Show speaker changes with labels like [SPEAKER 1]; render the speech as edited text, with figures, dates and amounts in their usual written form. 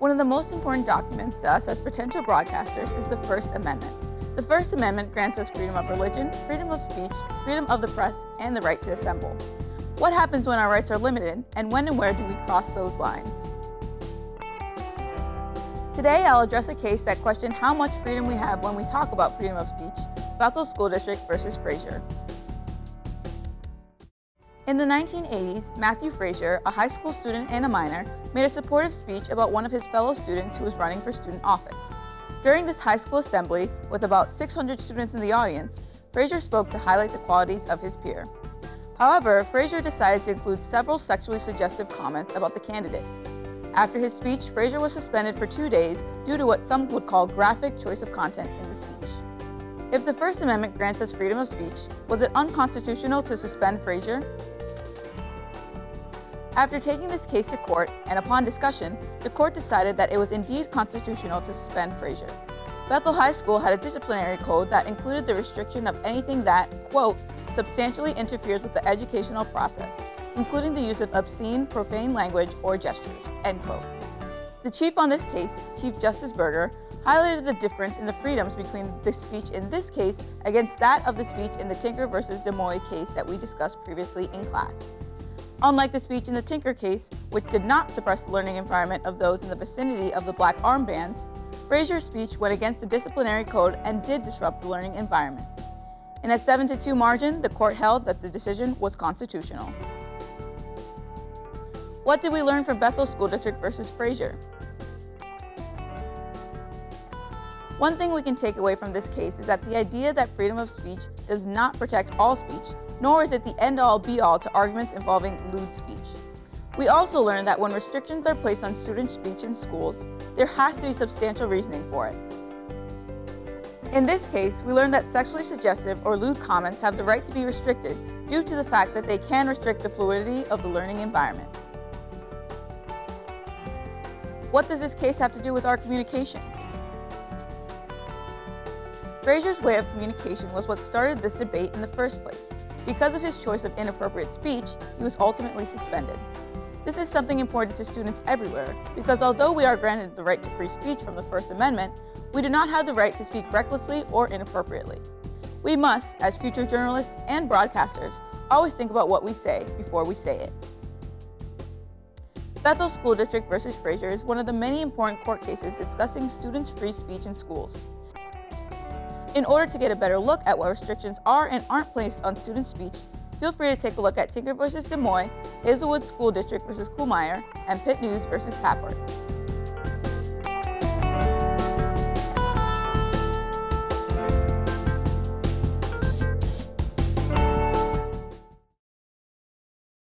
[SPEAKER 1] One of the most important documents to us as potential broadcasters is the First Amendment. The First Amendment grants us freedom of religion, freedom of speech, freedom of the press, and the right to assemble. What happens when our rights are limited, and when and where do we cross those lines? Today, I'll address a case that questions how much freedom we have when we talk about freedom of speech, Bethel School District versus Frazier. In the 1980s, Matthew Frazier, a high school student and a minor, made a supportive speech about one of his fellow students who was running for student office. During this high school assembly, with about 600 students in the audience, Frazier spoke to highlight the qualities of his peer. However, Frazier decided to include several sexually suggestive comments about the candidate. After his speech, Frazier was suspended for 2 days due to what some would call graphic choice of content in the speech. If the First Amendment grants us freedom of speech, was it unconstitutional to suspend Frazier? After taking this case to court, and upon discussion, the court decided that it was indeed constitutional to suspend Frazier. Bethel High School had a disciplinary code that included the restriction of anything that, quote, substantially interferes with the educational process, including the use of obscene, profane language or gestures, end quote. The chief on this case, Chief Justice Berger, highlighted the difference in the freedoms between the speech in this case against that of the speech in the Tinker versus Des Moines case that we discussed previously in class. Unlike the speech in the Tinker case, which did not suppress the learning environment of those in the vicinity of the black armbands, Frazier's speech went against the disciplinary code and did disrupt the learning environment. In a 7-2 margin, the court held that the decision was constitutional. What did we learn from Bethel School District versus Frazier? One thing we can take away from this case is that the idea that freedom of speech does not protect all speech, nor is it the end-all be-all to arguments involving lewd speech. We also learned that when restrictions are placed on student speech in schools, there has to be substantial reasoning for it. In this case, we learned that sexually suggestive or lewd comments have the right to be restricted due to the fact that they can restrict the fluidity of the learning environment. What does this case have to do with our communication? Frazier's way of communication was what started this debate in the first place. Because of his choice of inappropriate speech, he was ultimately suspended. This is something important to students everywhere, because although we are granted the right to free speech from the First Amendment, we do not have the right to speak recklessly or inappropriately. We must, as future journalists and broadcasters, always think about what we say before we say it. Bethel School District versus Frazier is one of the many important court cases discussing students' free speech in schools. In order to get a better look at what restrictions are and aren't placed on student speech, feel free to take a look at Tinker versus Des Moines, Hazelwood School District versus Kuhlmeyer, and Pitt News versus Papworth.